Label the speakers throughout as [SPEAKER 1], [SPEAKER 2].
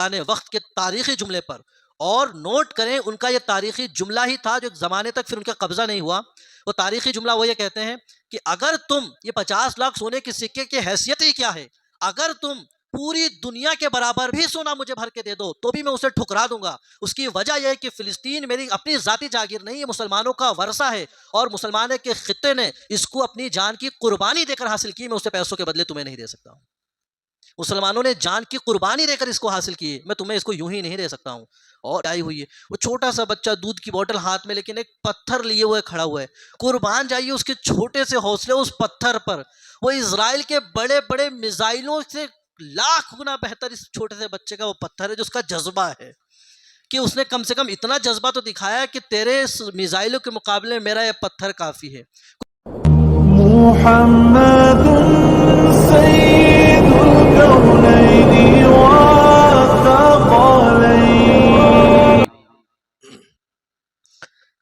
[SPEAKER 1] وقت کے تاریخی جملے پر، اور نوٹ کریں ان کا یہ تاریخی جملہ ہی تھا جو ایک زمانے تک پھر ان کا قبضہ نہیں ہوا۔ وہ تاریخی جملہ وہ یہ کہتے ہیں کہ اگر تم، یہ 50 لاکھ سونے کے سکے کی حیثیت ہی کیا ہے، اگر تم پوری دنیا کے برابر بھی سونا مجھے بھر کے دے دو تو بھی میں اسے ٹھکرا دوں گا۔ اس کی وجہ یہ ہے کہ فلسطین میری اپنی ذاتی جاگیر نہیں، یہ مسلمانوں کا ورثہ ہے، اور مسلمانوں کے خطے نے اس کو اپنی جان کی قربانی دے کر حاصل کی، میں اسے پیسوں کے بدلے تمہیں نہیں دے سکتا ہوں۔ مسلمانوں نے جان کی قربانی دے کر اس کو حاصل کی، میں تمہیں اس کو یوں ہی نہیں دے سکتا ہوں۔ اور آئی ہوئی ہے وہ چھوٹا سا بچہ دودھ کی بوتل ہاتھ میں لیکن ایک پتھر لیے ہوئے کھڑا ہوا ہے، قربان جائیے اس کے چھوٹے سے حوصلے اس پتھر پر۔ وہ اسرائیل کے بڑے بڑے میزائلوں سے لاکھ گنا بہتر اس چھوٹے سے بچے کا وہ پتھر ہے، جو اس کا جذبہ ہے کہ اس نے کم سے کم اتنا جذبہ تو دکھایا کہ تیرے میزائلوں کے مقابلے میں میرا یہ پتھر کافی ہے۔
[SPEAKER 2] محمد سید الکونین والثقلین۔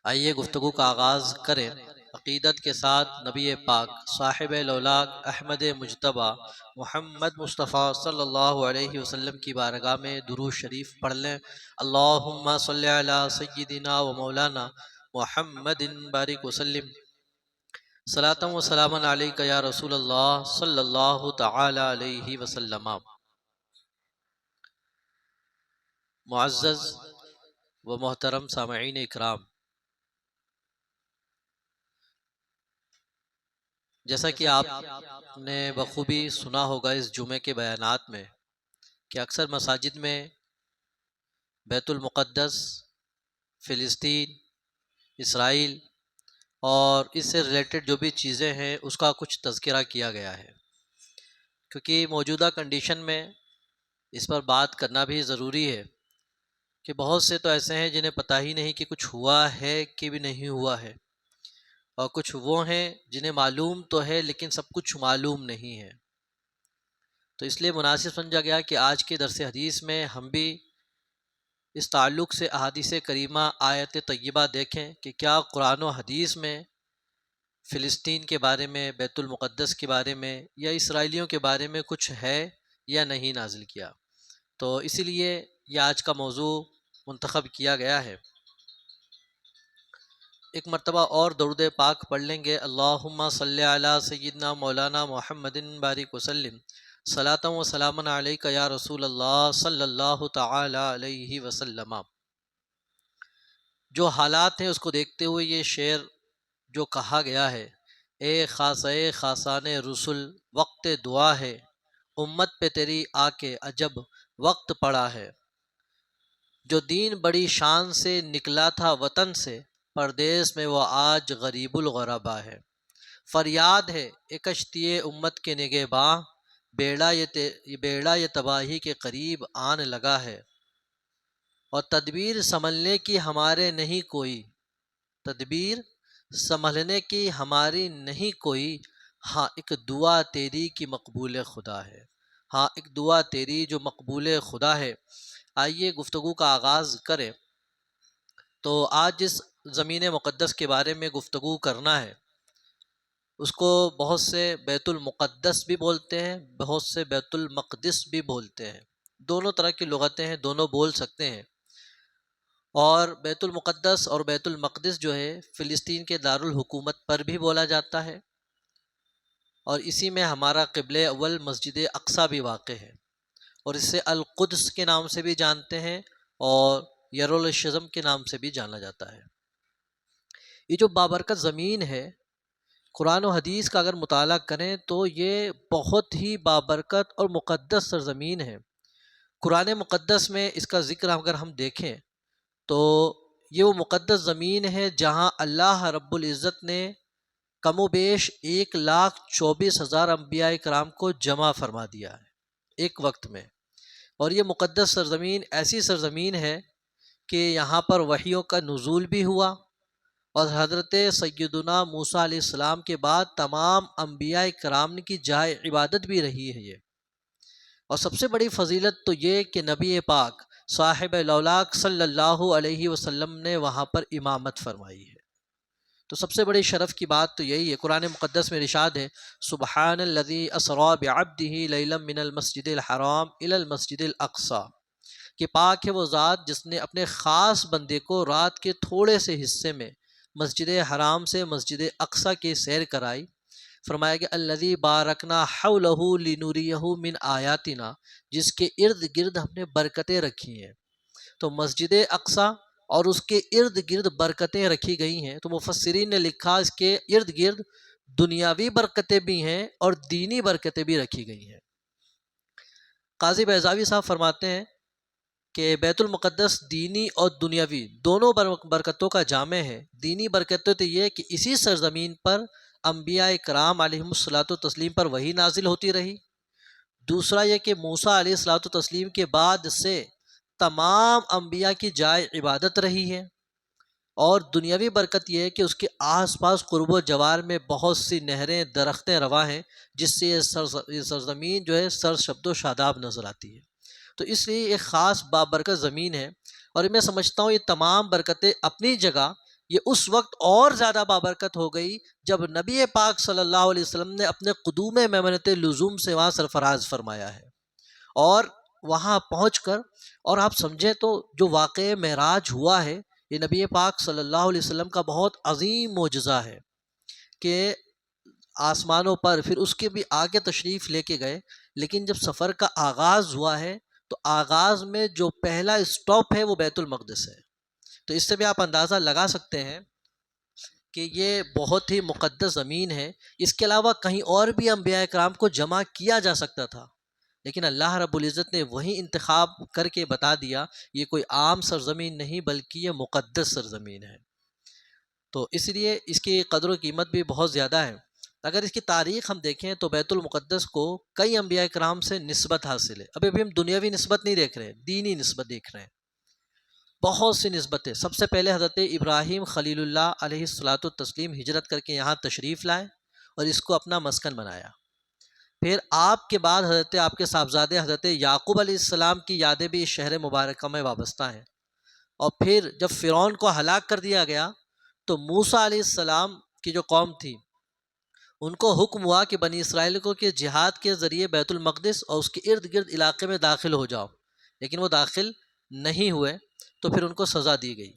[SPEAKER 1] آئیے گفتگو کا آغاز کریں عقیدت کے ساتھ نبی پاک صاحب لولاک احمد مجتبیٰ محمد مصطفیٰ صلی اللہ علیہ وسلم کی بارگاہ میں درود شریف پڑھ لیں۔ اللہم صلی علی سیدنا و مولانا محمد بارک وسلم، صلاۃ و سلام علیک یا رسول اللہ صلی اللہ تعالی علیہ وسلم۔ معزز و محترم سامعین اکرام، جیسا کہ آپ نے بخوبی سنا ہوگا اس جمعے کے بیانات میں کہ اکثر مساجد میں بیت المقدس، فلسطین، اسرائیل اور اس سے ریلیٹڈ جو بھی چیزیں ہیں اس کا کچھ تذکرہ کیا گیا ہے، کیونکہ موجودہ کنڈیشن میں اس پر بات کرنا بھی ضروری ہے کہ بہت سے تو ایسے ہیں جنہیں پتہ ہی نہیں کہ کچھ ہوا ہے کہ بھی نہیں ہوا ہے، اور کچھ وہ ہیں جنہیں معلوم تو ہے لیکن سب کچھ معلوم نہیں ہے۔ تو اس لیے مناسب سمجھا گیا کہ آج کے درس حدیث میں ہم بھی اس تعلق سے احادیث کریمہ، آیت طیبہ دیکھیں کہ کیا قرآن و حدیث میں فلسطین کے بارے میں، بیت المقدس کے بارے میں یا اسرائیلیوں کے بارے میں کچھ ہے یا نہیں نازل کیا۔ تو اسی لیے یہ آج کا موضوع منتخب کیا گیا ہے۔ ایک مرتبہ اور درود پاک پڑھ لیں گے، اللہم صلی علی سیدنا مولانا محمد بارک وسلم، صلاۃ و سلام علیک یا رسول اللہ صلی اللہ تعالی علیہ وسلم۔ جو حالات ہیں اس کو دیکھتے ہوئے یہ شعر جو کہا گیا ہے، اے خاصے خاصان رسول وقت دعا ہے، امت پہ تیری آ کے عجب وقت پڑا ہے، جو دین بڑی شان سے نکلا تھا وطن سے، پردیس میں وہ آج غریب الغربا ہے، فریاد ہے ایک کشتی امت کے نگہباں، بیڑا یہ تباہی کے قریب آن لگا ہے، اور تدبیر سنبھلنے کی ہمارے نہیں کوئی، تدبیر سنبھلنے کی ہماری نہیں کوئی، ہاں ایک دعا تیری کی مقبول خدا ہے، ہاں ایک دعا تیری جو مقبول خدا ہے۔ آئیے گفتگو کا آغاز کریں۔ تو آج جس زمین مقدس کے بارے میں گفتگو کرنا ہے اس کو بہت سے بیت المقدس بھی بولتے ہیں، بہت سے بیت المقدس بھی بولتے ہیں، دونوں طرح کی لغتیں ہیں، دونوں بول سکتے ہیں۔ اور بیت المقدس اور بیت المقدس جو ہے فلسطین کے دارالحکومت پر بھی بولا جاتا ہے، اور اسی میں ہمارا قبلہ اول مسجد اقصیٰ بھی واقع ہے، اور اسے القدس کے نام سے بھی جانتے ہیں اور یرولشزم کے نام سے بھی جانا جاتا ہے۔ یہ جو بابرکت زمین ہے، قرآن و حدیث کا اگر مطالعہ کریں تو یہ بہت ہی بابرکت اور مقدس سرزمین ہے۔ قرآن مقدس میں اس کا ذکر اگر ہم دیکھیں تو یہ وہ مقدس زمین ہے جہاں اللہ رب العزت نے کم و بیش 1,24,000 انبیاء کرام کو جمع فرما دیا ہے ایک وقت میں، اور یہ مقدس سرزمین ایسی سرزمین ہے کہ یہاں پر وحیوں کا نزول بھی ہوا، اور حضرت سیدنا موسیٰ علیہ السلام کے بعد تمام انبیاء کرام کی جائے عبادت بھی رہی ہے یہ۔ اور سب سے بڑی فضیلت تو یہ کہ نبی پاک صاحب لولاک صلی اللہ علیہ وسلم نے وہاں پر امامت فرمائی ہے، تو سب سے بڑی شرف کی بات تو یہی ہے۔ قرآن مقدس میں ارشاد ہے، سبحان الذی اسریٰ بعبدہ لیلا من المسجد الحرام الی المسجد الاقصیٰ، کہ پاک ہے وہ ذات جس نے اپنے خاص بندے کو رات کے تھوڑے سے حصے میں مسجد حرام سے مسجد اقصی کی سیر کرائی۔ فرمایا کہ الذی بارکنا حولہ لنوریہ من آیاتنا، جس کے ارد گرد ہم نے برکتیں رکھی ہیں۔ تو مسجد اقصی اور اس کے ارد گرد برکتیں رکھی گئی ہیں، تو مفسرین نے لکھا اس کے ارد گرد دنیاوی برکتیں بھی ہیں اور دینی برکتیں بھی رکھی گئی ہیں۔ قاضی بیضاوی صاحب فرماتے ہیں کہ بیت المقدس دینی اور دنیاوی دونوں برکتوں کا جامع ہے۔ دینی برکتیں تو یہ کہ اسی سرزمین پر انبیاء کرام علیہم الصلاۃ والتسلیم پر وحی نازل ہوتی رہی۔ دوسرا یہ کہ موسیٰ علیہ الصلاۃ والتسلیم کے بعد سے تمام انبیاء کی جائے عبادت رہی ہے۔ اور دنیاوی برکت یہ ہے کہ اس کے آس پاس قرب و جوار میں بہت سی نہریں درختیں رواں ہیں، جس سے یہ سرزمین جو ہے سرشبد و شاداب نظر آتی ہے۔ تو اس لیے ایک خاص بابرکت زمین ہے، اور میں سمجھتا ہوں یہ تمام برکتیں اپنی جگہ یہ اس وقت اور زیادہ بابرکت ہو گئی جب نبی پاک صلی اللہ علیہ وسلم نے اپنے قدوم میمنت لزوم سے وہاں سرفراز فرمایا ہے۔ اور وہاں پہنچ کر اور آپ سمجھیں تو جو واقعہ معراج ہوا ہے، یہ نبی پاک صلی اللہ علیہ وسلم کا بہت عظیم معجزہ ہے کہ آسمانوں پر پھر اس کے بھی آگے تشریف لے کے گئے، لیکن جب سفر کا آغاز ہوا ہے تو آغاز میں جو پہلا اسٹاپ ہے وہ بیت المقدس ہے۔ تو اس سے بھی آپ اندازہ لگا سکتے ہیں کہ یہ بہت ہی مقدس زمین ہے۔ اس کے علاوہ کہیں اور بھی انبیاء کرام کو جمع کیا جا سکتا تھا، لیکن اللہ رب العزت نے وہی انتخاب کر کے بتا دیا یہ کوئی عام سرزمین نہیں بلکہ یہ مقدس سرزمین ہے۔ تو اس لیے اس کی قدر و قیمت بھی بہت زیادہ ہے۔ اگر اس کی تاریخ ہم دیکھیں تو بیت المقدس کو کئی انبیاء کرام سے نسبت حاصل ہے۔ ابھی ہم دنیاوی نسبت نہیں دیکھ رہے ہیں، دینی نسبت دیکھ رہے ہیں۔ بہت سی نسبتیں، سب سے پہلے حضرت ابراہیم خلیل اللہ علیہ الصلاۃ والتسلیم ہجرت کر کے یہاں تشریف لائے اور اس کو اپنا مسکن بنایا۔ پھر آپ کے بعد آپ کے صاحبزادے حضرت یعقوب علیہ السلام کی یادیں بھی اس شہر مبارکہ میں وابستہ ہیں۔ اور پھر جب فرعون کو ہلاک کر دیا گیا تو موسیٰ علیہ السلام کی جو قوم تھی ان کو حکم ہوا کہ بنی اسرائیل کو کہ جہاد کے ذریعے بیت المقدس اور اس کے ارد گرد علاقے میں داخل ہو جاؤ، لیکن وہ داخل نہیں ہوئے، تو پھر ان کو سزا دی گئی۔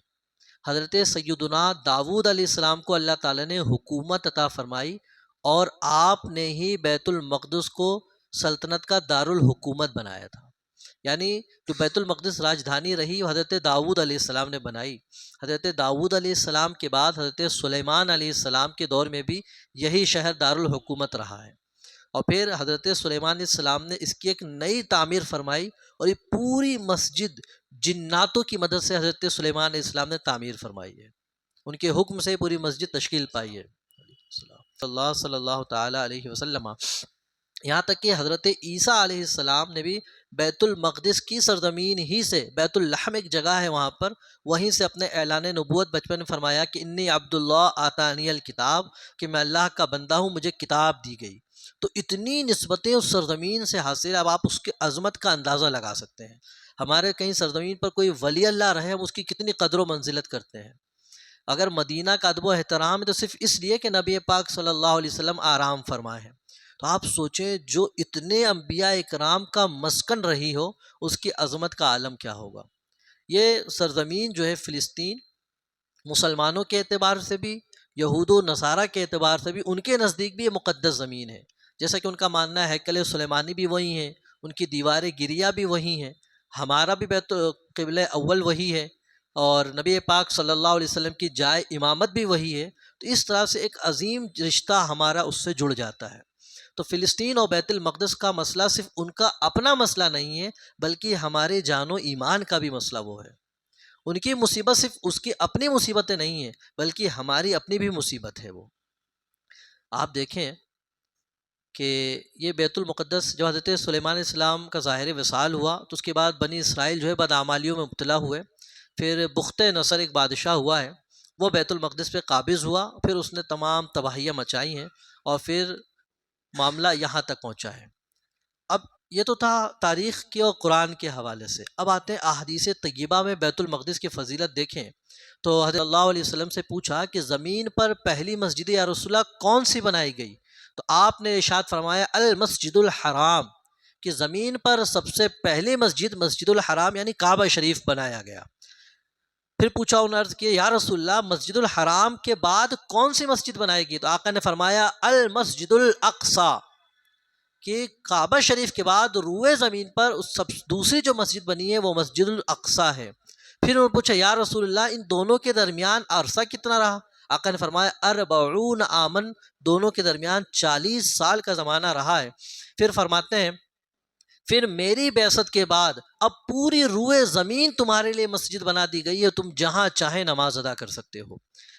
[SPEAKER 1] حضرت سیدنا داؤد علیہ السلام کو اللہ تعالیٰ نے حکومت عطا فرمائی اور آپ نے ہی بیت المقدس کو سلطنت کا دارالحکومت بنایا تھا۔ یعنی جو بیت المقدس راجدھانی رہی وہ حضرت داؤد علیہ السلام نے بنائی۔ حضرت داؤد علیہ السلام کے بعد حضرت سلیمان علیہ السلام کے دور میں بھی یہی شہر دارالحکومت رہا ہے، اور پھر حضرت سلیمان علیہ السلام نے اس کی ایک نئی تعمیر فرمائی، اور یہ پوری مسجد جناتوں کی مدد سے حضرت سلیمان علیہ السلام نے تعمیر فرمائی ہے، ان کے حکم سے پوری مسجد تشکیل پائی ہے۔ صلی اللہ تعالیٰ علیہ وسلم، یہاں تک کہ حضرت عیسیٰ علیہ السلام نے بھی بیت المقدس کی سرزمین ہی سے، بیت اللحم ایک جگہ ہے وہاں پر، وہیں سے اپنے اعلان نبوت بچپن میں فرمایا کہ انی عبداللہ آتانی الکتاب، کہ میں اللہ کا بندہ ہوں، مجھے کتاب دی گئی۔ تو اتنی نسبتیں اس سرزمین سے حاصل، اب آپ اس کی عظمت کا اندازہ لگا سکتے ہیں۔ ہمارے کہیں سرزمین پر کوئی ولی اللہ رہے، ہم اس کی کتنی قدر و منزلت کرتے ہیں۔ اگر مدینہ کا ادب و احترام ہے تو صرف اس لیے کہ نبی پاک صلی اللہ علیہ وسلم آرام فرمائے ہیں۔ تو آپ سوچیں جو اتنے انبیاء اکرام کا مسکن رہی ہو اس کی عظمت کا عالم کیا ہوگا۔ یہ سرزمین جو ہے فلسطین، مسلمانوں کے اعتبار سے بھی، یہود و نصارہ کے اعتبار سے بھی، ان کے نزدیک بھی یہ مقدس زمین ہے۔ جیسا کہ ان کا ماننا ہے ہیکل سلیمانی بھی وہی ہیں، ان کی دیوار گریہ بھی وہی ہیں، ہمارا بھی بیت قبلہ اول وہی ہے، اور نبی پاک صلی اللہ علیہ وسلم کی جائے امامت بھی وہی ہے۔ تو اس طرح سے ایک عظیم رشتہ ہمارا اس سے جڑ جاتا ہے۔ تو فلسطین اور بیت المقدس کا مسئلہ صرف ان کا اپنا مسئلہ نہیں ہے، بلکہ ہمارے جان و ایمان کا بھی مسئلہ وہ ہے۔ ان کی مصیبت صرف اس کی اپنی مصیبتیں نہیں ہیں، بلکہ ہماری اپنی بھی مصیبت ہے وہ۔ آپ دیکھیں کہ یہ بیت المقدس جو حضرت سلیمان علیہ السلام کا ظاہر وصال ہوا تو اس کے بعد بنی اسرائیل جو ہے بدعمالیوں میں مبتلا ہوئے۔ پھر بخت نصر ایک بادشاہ ہوا ہے، وہ بیت المقدس پہ قابض ہوا، پھر اس نے تمام تباہیاں مچائی ہیں، اور پھر معاملہ یہاں تک پہنچا ہے۔ اب یہ تو تھا تاریخ کے اور قرآن کے حوالے سے، اب آتے ہیں احادیث طیبہ میں بیت المقدس کی فضیلت دیکھیں تو حضرت اللہ علیہ وسلم سے پوچھا کہ زمین پر پہلی مسجد یا رسول اللہ کون سی بنائی گئی؟ تو آپ نے ارشاد فرمایا المسجد الحرام، کہ زمین پر سب سے پہلی مسجد مسجد الحرام یعنی کعبہ شریف بنایا گیا۔ پھر پوچھا، انہوں نے عرض کی یا رسول اللہ مسجد الحرام کے بعد کون سی مسجد بنائے گی؟ تو آقا نے فرمایا المسجد الاقصی، کہ کعبہ شریف کے بعد روئے زمین پر دوسری جو مسجد بنی ہے وہ مسجد الاقصی ہے۔ پھر انہوں نے پوچھا یا رسول اللہ ان دونوں کے درمیان عرصہ کتنا رہا؟ آقا نے فرمایا 40 آمن، دونوں کے درمیان 40 سال کا زمانہ رہا ہے۔ پھر فرماتے ہیں پھر میری بعثت کے بعد اب پوری روئے زمین تمہارے لیے مسجد بنا دی گئی ہے، تم جہاں چاہیں نماز ادا کر سکتے ہو۔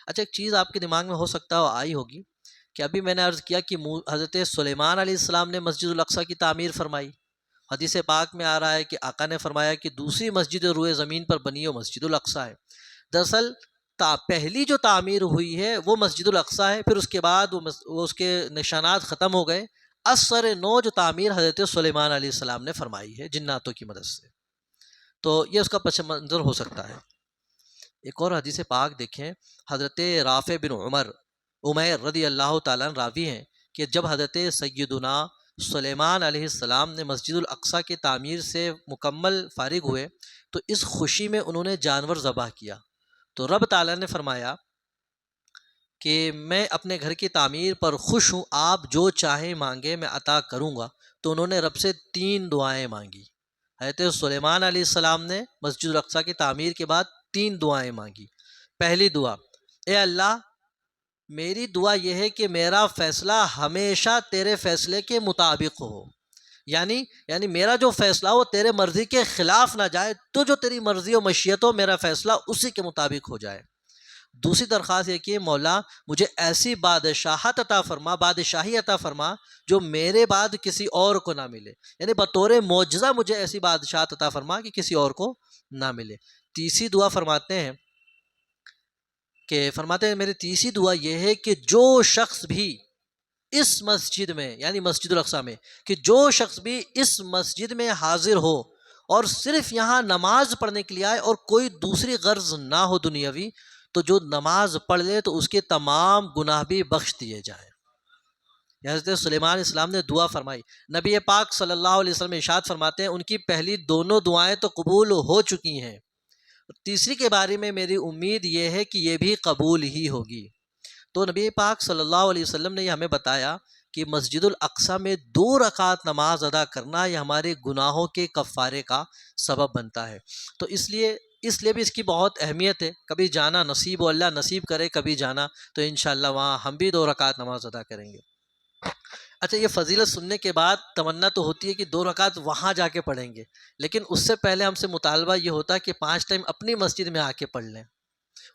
[SPEAKER 1] اچھا ایک چیز آپ کے دماغ میں ہو سکتا ہے آئی ہوگی کہ ابھی میں نے عرض کیا کہ حضرت سلیمان علیہ السلام نے مسجد الاقصی کی تعمیر فرمائی، حدیث پاک میں آ رہا ہے کہ آقا نے فرمایا کہ دوسری مسجد روئے زمین پر بنی ہو مسجد الاقصی ہے۔ دراصل پہلی جو تعمیر ہوئی ہے وہ مسجد الاقصی ہے، پھر اس کے بعد وہ اس کے نشانات ختم ہو گئے، اثر نو جو تعمیر حضرت سلیمان علیہ السلام نے فرمائی ہے جناتوں کی مدد سے۔ تو یہ اس کا پس منظر ہو سکتا ہے۔ ایک اور حدیث پاک دیکھیں، حضرت رافع بن عمیر رضی اللہ تعالیٰ عنہ راوی ہیں کہ جب حضرت سیدنا سلیمان علیہ السلام نے مسجد الاقصی کی تعمیر سے مکمل فارغ ہوئے تو اس خوشی میں انہوں نے جانور ذبح کیا، تو رب تعالیٰ نے فرمایا کہ میں اپنے گھر کی تعمیر پر خوش ہوں، آپ جو چاہیں مانگے میں عطا کروں گا۔ تو انہوں نے رب سے 3 دعائیں مانگی۔ حضرت سلیمان علیہ السلام نے مسجد الاقصی کی تعمیر کے بعد 3 دعائیں مانگی۔ پہلی دعا، اے اللہ میری دعا یہ ہے کہ میرا فیصلہ ہمیشہ تیرے فیصلے کے مطابق ہو، یعنی میرا جو فیصلہ ہو تیرے مرضی کے خلاف نہ جائے، تو جو تیری مرضی و مشیت ہو میرا فیصلہ اسی کے مطابق ہو جائے۔ دوسری درخواست یہ کہ مولا مجھے ایسی بادشاہی عطا فرما جو میرے بعد کسی اور کو نہ ملے، یعنی بطور معجزہ مجھے ایسی بادشاہت عطا فرما کہ کسی اور کو نہ ملے۔ تیسری دعا فرماتے ہیں میری تیسری دعا یہ ہے کہ جو شخص بھی اس مسجد میں یعنی مسجد الاقصی میں کہ جو شخص بھی اس مسجد میں حاضر ہو اور صرف یہاں نماز پڑھنے کے لیے آئے اور کوئی دوسری غرض نہ ہو دنیاوی، تو جو نماز پڑھ لے تو اس کے تمام گناہ بھی بخش دیے جائیں۔ حضرت سلیمان علیہ السلام نے دعا فرمائی، نبی پاک صلی اللہ علیہ وسلم ارشاد فرماتے ہیں ان کی پہلی دونوں دعائیں تو قبول ہو چکی ہیں، تیسری کے بارے میں میری امید یہ ہے کہ یہ بھی قبول ہی ہوگی۔ تو نبی پاک صلی اللہ علیہ وسلم نے یہ ہمیں بتایا کہ مسجد الاقصی میں 2 رکعت نماز ادا کرنا یہ ہمارے گناہوں کے کفارے کا سبب بنتا ہے۔ تو اس لیے بھی اس کی بہت اہمیت ہے، کبھی جانا نصیب ہو، اللہ نصیب کرے کبھی جانا تو انشاءاللہ وہاں ہم بھی 2 رکعت نماز ادا کریں گے۔ اچھا یہ فضیلت سننے کے بعد تمنا تو ہوتی ہے کہ 2 رکعت وہاں جا کے پڑھیں گے، لیکن اس سے پہلے ہم سے مطالبہ یہ ہوتا ہے کہ 5 ٹائم اپنی مسجد میں آ کے پڑھ لیں۔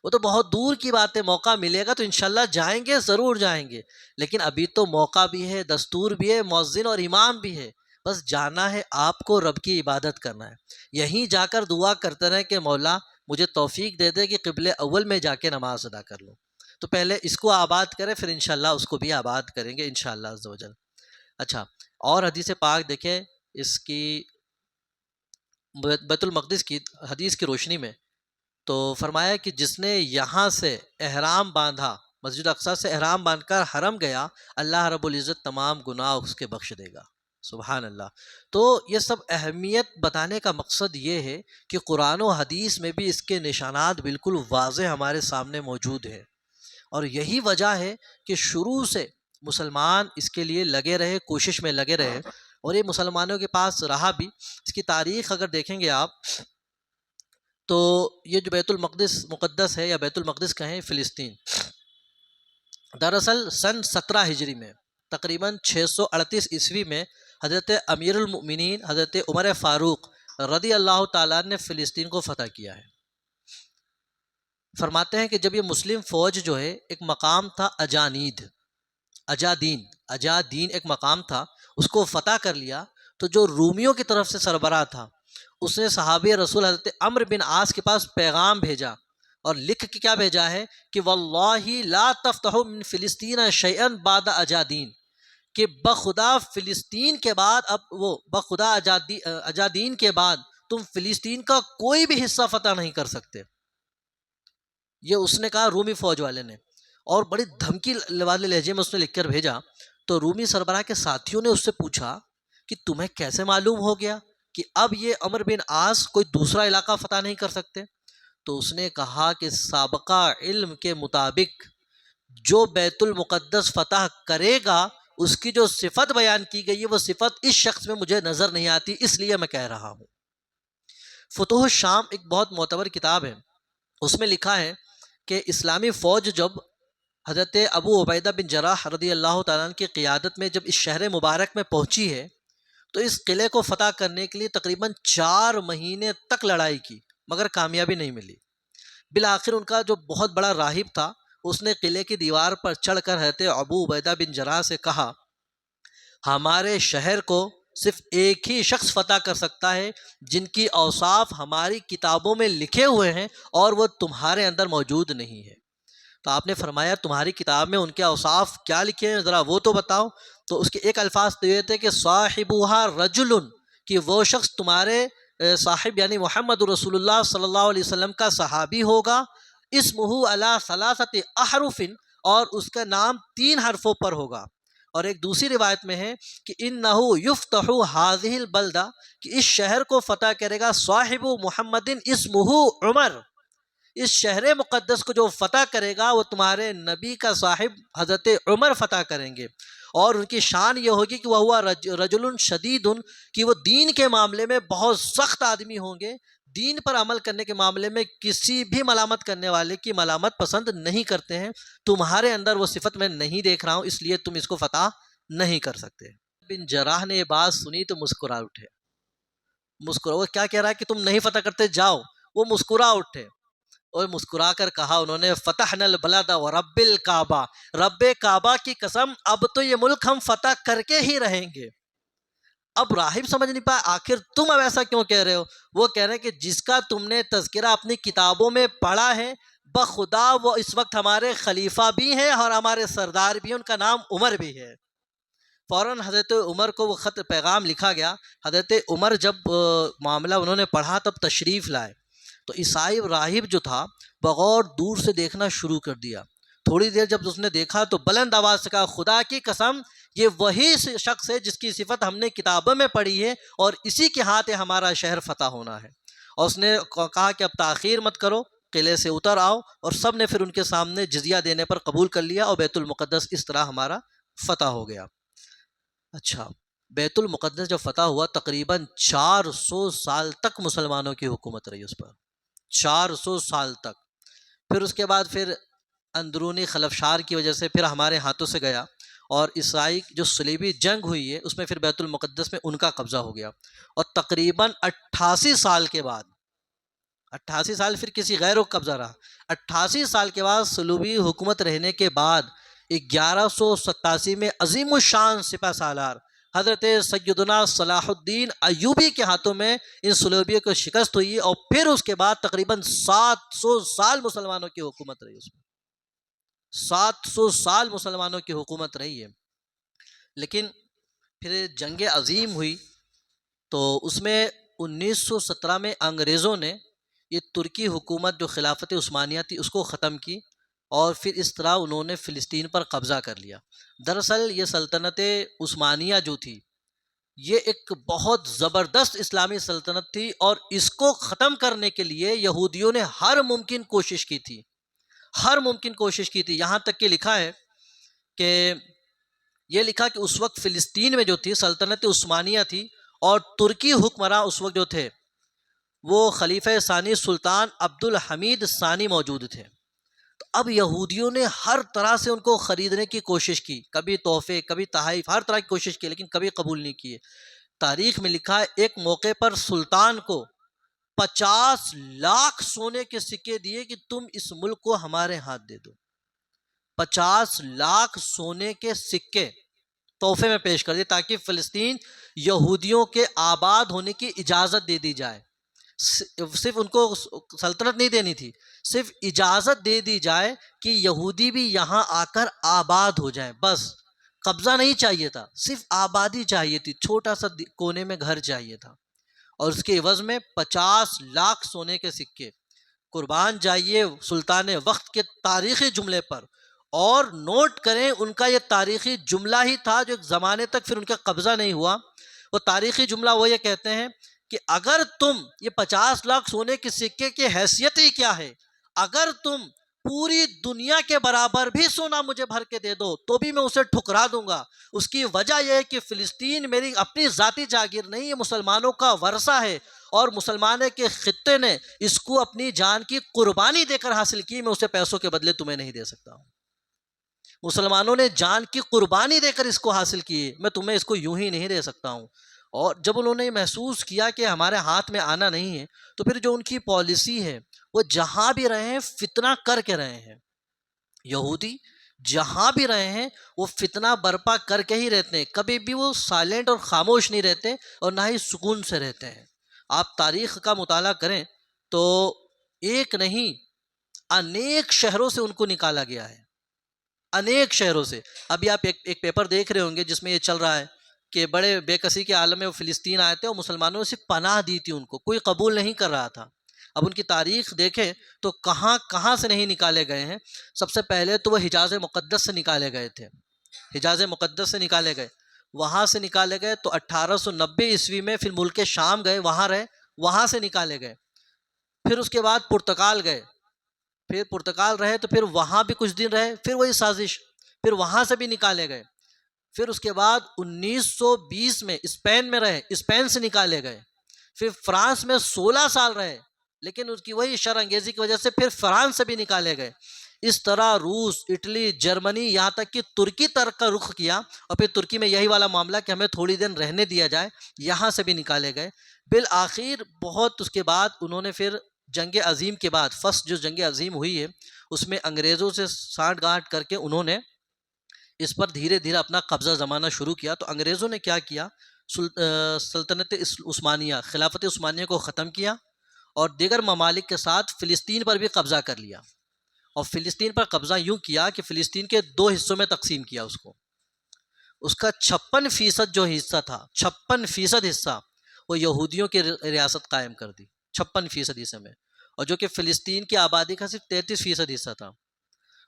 [SPEAKER 1] وہ تو بہت دور کی بات ہے، موقع ملے گا تو انشاءاللہ جائیں گے، ضرور جائیں گے، لیکن ابھی تو موقع بھی ہے، دستور بھی ہے، مؤذن اور امام بھی ہے، بس جانا ہے آپ کو، رب کی عبادت کرنا ہے۔ یہیں جا کر دعا کرتے رہیں کہ مولا مجھے توفیق دے دے کہ قبلہ اول میں جا کے نماز ادا کر لوں۔ تو پہلے اس کو آباد کریں، پھر انشاءاللہ اس کو بھی آباد کریں گے انشاءاللہ عز و جل۔ اچھا اور حدیث پاک دیکھیں اس کی بیت المقدس کی حدیث کی روشنی میں، تو فرمایا کہ جس نے یہاں سے احرام باندھا، مسجد اقصی سے احرام باندھ کر حرم گیا، اللہ رب العزت تمام گناہ اس کے بخش دے گا۔ سبحان اللہ۔ تو یہ سب اہمیت بتانے کا مقصد یہ ہے کہ قرآن و حدیث میں بھی اس کے نشانات بالکل واضح ہمارے سامنے موجود ہیں، اور یہی وجہ ہے کہ شروع سے مسلمان اس کے لیے لگے رہے، کوشش میں لگے رہے، اور یہ مسلمانوں کے پاس رہا بھی۔ اس کی تاریخ اگر دیکھیں گے آپ تو یہ جو بیت المقدس مقدس ہے یا بیت المقدس کہیں فلسطین، دراصل سن 17 ہجری میں تقریباً 638 عیسوی میں حضرت امیر المؤمنین حضرت عمر فاروق رضی اللہ تعالیٰ نے فلسطین کو فتح کیا ہے۔ فرماتے ہیں کہ جب یہ مسلم فوج جو ہے، ایک مقام تھا اجادین ایک مقام تھا، اس کو فتح کر لیا، تو جو رومیوں کی طرف سے سربراہ تھا اس نے صحابی رسول حضرت عمرو بن عاص کے پاس پیغام بھیجا، اور لکھ کے کیا بھیجا ہے کہ واللہ لا تفتحوا من فلسطین شیئا بعد اجادین، کہ بخدا فلسطین کے بعد بخدا اجادین کے بعد تم فلسطین کا کوئی بھی حصہ فتح نہیں کر سکتے۔ یہ اس نے کہا رومی فوج والے نے، اور بڑی دھمکی والے لہجے میں اس نے لکھ کر بھیجا۔ تو رومی سربراہ کے ساتھیوں نے اس سے پوچھا کہ تمہیں کیسے معلوم ہو گیا کہ اب یہ عمرو بن عاص کوئی دوسرا علاقہ فتح نہیں کر سکتے؟ تو اس نے کہا کہ سابقہ علم کے مطابق جو بیت المقدس فتح کرے گا اس کی جو صفت بیان کی گئی ہے وہ صفت اس شخص میں مجھے نظر نہیں آتی، اس لیے میں کہہ رہا ہوں۔ فتوح الشام ایک بہت معتبر کتاب ہے، اس میں لکھا ہے کہ اسلامی فوج جب حضرت ابو عبیدہ بن جراح رضی اللہ تعالیٰ عنہ کی قیادت میں جب اس شہر مبارک میں پہنچی ہے تو اس قلعے کو فتح کرنے کے لیے تقریباً 4 مہینے تک لڑائی کی، مگر کامیابی نہیں ملی۔ بالآخر ان کا جو بہت بڑا راہب تھا اس نے قلعے کی دیوار پر چڑھ کر حضرت ابو عبیدہ بن جراح سے کہا، ہمارے شہر کو صرف ایک ہی شخص فتح کر سکتا ہے جن کی اوصاف ہماری کتابوں میں لکھے ہوئے ہیں اور وہ تمہارے اندر موجود نہیں ہے۔ تو آپ نے فرمایا تمہاری کتاب میں ان کے اوصاف کیا لکھے ہیں، ذرا وہ تو بتاؤ۔ تو اس کے ایک الفاظ تو یہ تھے کہ صاحبھا رجل، کہ وہ شخص تمہارے صاحب یعنی محمد رسول اللہ صلی اللہ علیہ وسلم کا صحابی ہوگا، اسمہ علی ثلاثۃ احرف، اور اس کا نام 3 حرفوں پر ہوگا۔ اور ایک دوسری روایت میں ہے کہ انہ یفتح ہذہ البلدہ، کہ اس شہر کو فتح کرے گا صاحب محمد اسمہ عمر، اس شہر مقدس کو جو فتح کرے گا وہ تمہارے نبی کا صاحب حضرت عمر فتح کریں گے، اور ان کی شان یہ ہوگی کہ وہ ہوا رجل شدید، کہ وہ دین کے معاملے میں بہت سخت آدمی ہوں گے، دین پر عمل کرنے کے معاملے میں کسی بھی ملامت کرنے والے کی ملامت پسند نہیں کرتے ہیں۔ تمہارے اندر وہ صفت میں نہیں دیکھ رہا ہوں، اس لیے تم اس کو فتح نہیں کر سکتے۔ بن جراح نے یہ بات سنی تو مسکرا اٹھے، وہ کیا کہہ رہا ہے کہ تم نہیں فتح کرتے، جاؤ، وہ مسکرا اٹھے اور مسکرا کر کہا انہوں نے، فتحنا البلد ورب الکعبہ، رب کعبہ کی قسم اب تو یہ ملک ہم فتح کر کے ہی رہیں گے۔ اب راہب سمجھ نہیں پایا آخر تم اب ایسا کیوں کہہ رہے ہو؟ وہ کہہ رہے ہیں کہ جس کا تم نے تذکرہ اپنی کتابوں میں پڑھا ہے بخدا وہ اس وقت ہمارے خلیفہ بھی ہیں اور ہمارے سردار بھی ہیں، ان کا نام عمر بھی ہے۔ فوراً حضرت عمر کو وہ خط پیغام لکھا گیا۔ حضرت عمر جب معاملہ انہوں نے پڑھا تب تشریف لائے تو عیسائی راہب جو تھا بغور دور سے دیکھنا شروع کر دیا۔ تھوڑی دیر جب اس نے دیکھا تو بلند آواز سے کہا، خدا کی قسم یہ وہی شخص ہے جس کی صفت ہم نے کتابوں میں پڑھی ہے اور اسی کے ہاتھ ہمارا شہر فتح ہونا ہے۔ اور اس نے کہا کہ اب تاخیر مت کرو، قلعے سے اتر آؤ، اور سب نے پھر ان کے سامنے جزیہ دینے پر قبول کر لیا اور بیت المقدس اس طرح ہمارا فتح ہو گیا۔ اچھا، بیت المقدس جب فتح ہوا تقریباً 400 سال تک مسلمانوں کی حکومت رہی اس پر، 400 سال تک۔ پھر اس کے بعد پھر اندرونی خلفشار کی وجہ سے پھر ہمارے ہاتھوں سے گیا، اور عیسائی جو صلیبی جنگ ہوئی ہے اس میں پھر بیت المقدس میں ان کا قبضہ ہو گیا، اور تقریباً 88 سال کے بعد، 88 سال پھر کسی غیر کو قبضہ رہا، 88 سال کے بعد صلیبی حکومت رہنے کے بعد 1187 میں عظیم الشان سپہ سالار حضرت سیدنا صلاح الدین ایوبی کے ہاتھوں میں ان صلیبیوں کو شکست ہوئی، اور پھر اس کے بعد تقریباً 700 سال مسلمانوں کی حکومت رہی، اس میں 700 سال مسلمانوں کی حکومت رہی ہے۔ لیکن پھر جنگ عظیم ہوئی تو اس میں 1917 میں انگریزوں نے یہ ترکی حکومت جو خلافت عثمانیہ تھی اس کو ختم کی، اور پھر اس طرح انہوں نے فلسطین پر قبضہ کر لیا۔ دراصل یہ سلطنت عثمانیہ جو تھی یہ ایک بہت زبردست اسلامی سلطنت تھی، اور اس کو ختم کرنے کے لیے یہودیوں نے ہر ممکن کوشش کی تھی، ہر ممکن کوشش کی تھی۔ یہاں تک کہ لکھا ہے کہ یہ لکھا کہ اس وقت فلسطین میں جو تھی سلطنت عثمانیہ تھی، اور ترکی حکمراں اس وقت جو تھے وہ خلیفہ ثانی سلطان عبد الحمید ثانی موجود تھے۔ تو اب یہودیوں نے ہر طرح سے ان کو خریدنے کی کوشش کی، کبھی تحفے، کبھی تحائف، ہر طرح کی کوشش کی، لیکن کبھی قبول نہیں کیے۔ تاریخ میں لکھا ہے ایک موقع پر سلطان کو 50 لاکھ سونے کے سکے دیے کہ تم اس ملک کو ہمارے ہاتھ دے دو۔ 50 لاکھ سونے کے سکے تحفے میں پیش کر دیے تاکہ فلسطین یہودیوں کے آباد ہونے کی اجازت دے دی جائے۔ صرف ان کو سلطنت نہیں دینی تھی، صرف اجازت دے دی جائے کہ یہودی بھی یہاں آ کر آباد ہو جائیں، بس قبضہ نہیں چاہیے تھا، صرف آبادی چاہیے تھی، چھوٹا سا کونے میں گھر چاہیے تھا، اور اس کے عوض میں 50 لاکھ سونے کے سکے۔ قربان جائیے سلطان وقت کے تاریخی جملے پر، اور نوٹ کریں ان کا یہ تاریخی جملہ ہی تھا جو ایک زمانے تک پھر ان کا قبضہ نہیں ہوا۔ وہ تاریخی جملہ وہ یہ کہتے ہیں کہ اگر تم، یہ 50 لاکھ سونے کے سکے کی حیثیت ہی کیا ہے، اگر تم پوری دنیا کے برابر بھی سونا مجھے بھر کے دے دو تو بھی میں اسے ٹھکرا دوں گا۔ اس کی وجہ یہ ہے کہ فلسطین میری اپنی ذاتی جاگیر نہیں، یہ مسلمانوں کا ورثہ ہے، اور مسلمانوں کے خطے نے اس کو اپنی جان کی قربانی دے کر حاصل کی، میں اسے پیسوں کے بدلے تمہیں نہیں دے سکتا ہوں۔ مسلمانوں نے جان کی قربانی دے کر اس کو حاصل کی، میں تمہیں اس کو یوں ہی نہیں دے سکتا ہوں۔ اور جب انہوں نے محسوس کیا کہ ہمارے ہاتھ میں آنا نہیں ہے، تو پھر جو ان کی پالیسی ہے وہ جہاں بھی رہے ہیں فتنہ کر کے رہے ہیں۔ یہودی جہاں بھی رہے ہیں وہ فتنہ برپا کر کے ہی رہتے ہیں، کبھی بھی وہ سائلنٹ اور خاموش نہیں رہتے، اور نہ ہی سکون سے رہتے ہیں۔ آپ تاریخ کا مطالعہ کریں تو ایک نہیں انیک شہروں سے ان کو نکالا گیا ہے، انیک شہروں سے۔ ابھی آپ ایک پیپر دیکھ رہے ہوں گے جس میں یہ چل رہا ہے کہ بڑے بے کسی کے عالم میں وہ فلسطین آئے تھے اور مسلمانوں نے صرف پناہ دی تھی، ان کو کوئی قبول نہیں کر رہا تھا۔ اب ان کی تاریخ دیکھیں تو کہاں کہاں سے نہیں نکالے گئے ہیں۔ سب سے پہلے تو وہ حجاز مقدس سے نکالے گئے تھے، حجاز مقدس سے نکالے گئے، وہاں سے نکالے گئے تو 1890 عیسوی میں پھر ملک شام گئے، وہاں رہے، وہاں سے نکالے گئے۔ پھر اس کے بعد پرتگال گئے، پھر پرتگال رہے تو پھر وہاں بھی کچھ دن رہے، پھر وہی سازش، پھر وہاں سے بھی نکالے گئے۔ پھر اس کے بعد 1920 میں اسپین میں رہے، اسپین سے نکالے گئے۔ پھر فرانس میں 16 سال رہے، لیکن اس کی وہی شر انگیزی کی وجہ سے پھر فرانس سے بھی نکالے گئے۔ اس طرح روس، اٹلی، جرمنی، یہاں تک کہ ترکی تک کا رخ کیا، اور پھر ترکی میں یہی والا معاملہ کہ ہمیں تھوڑی دن رہنے دیا جائے، یہاں سے بھی نکالے گئے۔ بالآخر بہت اس کے بعد انہوں نے پھر جنگ عظیم کے بعد، فرسٹ جو جنگ عظیم ہوئی ہے اس میں انگریزوں سے سانٹھ گانٹھ کر کے انہوں نے اس پر دھیرے دھیرے اپنا قبضہ جمانا شروع کیا۔ تو انگریزوں نے کیا کیا، سلطنت عثمانیہ، خلافت عثمانیہ کو ختم کیا، اور دیگر ممالک کے ساتھ فلسطین پر بھی قبضہ کر لیا۔ اور فلسطین پر قبضہ یوں کیا کہ فلسطین کے 2 حصوں میں تقسیم کیا اس کو۔ اس کا 56% جو حصہ تھا، 56% حصہ وہ یہودیوں کی ریاست قائم کر دی، 56% حصے میں، اور جو کہ فلسطین کی آبادی کا صرف 33% حصہ تھا۔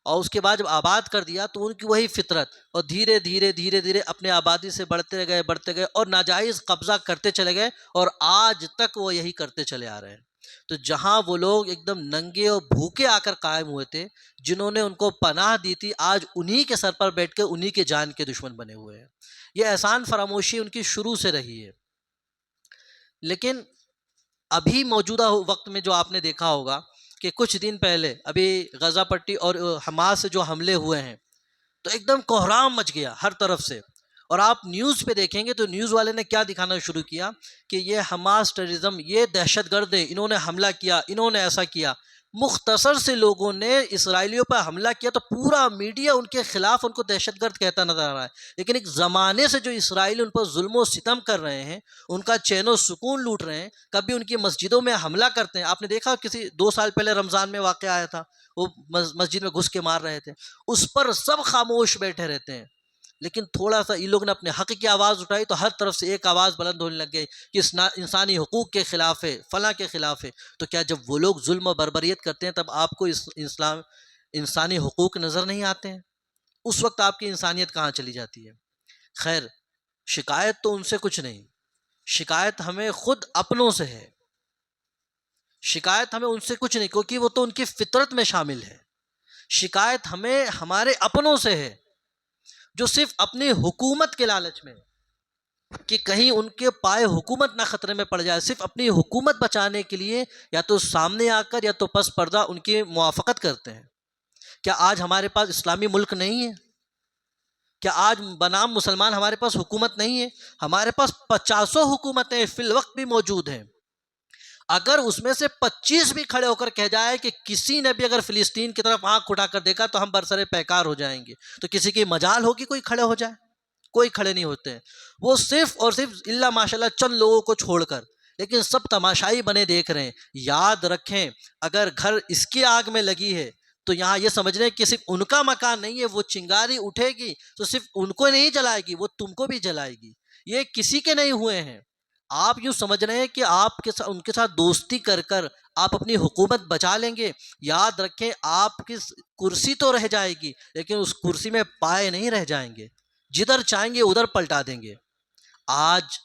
[SPEAKER 1] اور اس کے بعد جب آباد کر دیا تو ان کی وہی فطرت، اور دھیرے دھیرے دھیرے دھیرے اپنے آبادی سے بڑھتے گئے اور ناجائز قبضہ کرتے چلے گئے، اور آج تک وہ یہی کرتے چلے آ رہے ہیں۔ تو جہاں وہ لوگ ایک دم ننگے اور بھوکے آ کر قائم ہوئے تھے، جنہوں نے ان کو پناہ دی تھی، آج انہی کے سر پر بیٹھ کے انہی کے جان کے دشمن بنے ہوئے ہیں۔ یہ احسان فراموشی ان کی شروع سے رہی ہے۔ لیکن ابھی موجودہ وقت میں جو آپ نے دیکھا ہوگا کہ کچھ دن پہلے ابھی غزہ پٹی اور حماس سے جو حملے ہوئے ہیں، تو ایک دم کوہرام مچ گیا ہر طرف سے۔ اور آپ نیوز پہ دیکھیں گے تو نیوز والے نے کیا دکھانا شروع کیا کہ یہ حماس ٹیررزم، یہ دہشت گرد ہے، انہوں نے حملہ کیا، انہوں نے ایسا کیا۔ مختصر سے لوگوں نے اسرائیلیوں پر حملہ کیا تو پورا میڈیا ان کے خلاف ان کو دہشت گرد کہتا نظر آ رہا ہے۔ لیکن ایک زمانے سے جو اسرائیل ان پر ظلم و ستم کر رہے ہیں، ان کا چین و سکون لوٹ رہے ہیں، کبھی ان کی مسجدوں میں حملہ کرتے ہیں۔ آپ نے دیکھا کسی 2 سال پہلے رمضان میں واقعہ آیا تھا، وہ مسجد میں گھس کے مار رہے تھے، اس پر سب خاموش بیٹھے رہتے ہیں۔ لیکن تھوڑا سا ان لوگ نے اپنے حق کی آواز اٹھائی تو ہر طرف سے ایک آواز بلند ہونے لگ گئی کہ انسانی حقوق کے خلاف ہے، فلاں کے خلاف ہے۔ تو کیا جب وہ لوگ ظلم و بربریت کرتے ہیں تب آپ کو اسلام انسانی حقوق نظر نہیں آتے ہیں؟ اس وقت آپ کی انسانیت کہاں چلی جاتی ہے؟ خیر، شکایت تو ان سے کچھ نہیں، شکایت ہمیں خود اپنوں سے ہے۔ شکایت ہمیں ان سے کچھ نہیں، کیونکہ وہ تو ان کی فطرت میں شامل ہے۔ شکایت ہمیں ہمارے اپنوں سے ہے، جو صرف اپنی حکومت کے لالچ میں، کہ کہیں ان کے پائے حکومت نہ خطرے میں پڑ جائے، صرف اپنی حکومت بچانے کے لیے یا تو سامنے آ کر یا تو پس پردہ ان کی موافقت کرتے ہیں۔ کیا آج ہمارے پاس اسلامی ملک نہیں ہے؟ کیا آج بنام مسلمان ہمارے پاس حکومت نہیں ہے؟ ہمارے پاس 50 حکومتیں فی الوقت بھی موجود ہیں۔ اگر اس میں سے 25 بھی کھڑے ہو کر کہہ جائے کہ کسی نے بھی اگر فلسطین کی طرف آنکھ اٹھا کر دیکھا تو ہم برسر پیکار ہو جائیں گے، تو کسی کی مجال ہوگی کوئی کھڑے ہو جائے؟ کوئی کھڑے نہیں ہوتے ہیں۔ وہ صرف اور صرف اللہ ماشاءاللہ چند لوگوں کو چھوڑ کر، لیکن سب تماشائی بنے دیکھ رہے ہیں۔ یاد رکھیں، اگر گھر اس کی آگ میں لگی ہے تو یہاں یہ سمجھ رہے ہیں کہ صرف ان کا مکان نہیں ہے، وہ چنگاری اٹھے گی تو صرف ان کو نہیں جلائے گی، وہ تم کو بھی جلائے گی۔ یہ کسی کے نہیں ہوئے ہیں۔ آپ یوں سمجھ رہے ہیں کہ آپ ان کے ساتھ دوستی کر کر آپ اپنی حکومت بچا لیں گے۔ یاد رکھیں، آپ کی کرسی تو رہ جائے گی لیکن اس کرسی میں پائے نہیں رہ جائیں گے، جدھر چاہیں گے ادھر پلٹا دیں گے۔ آج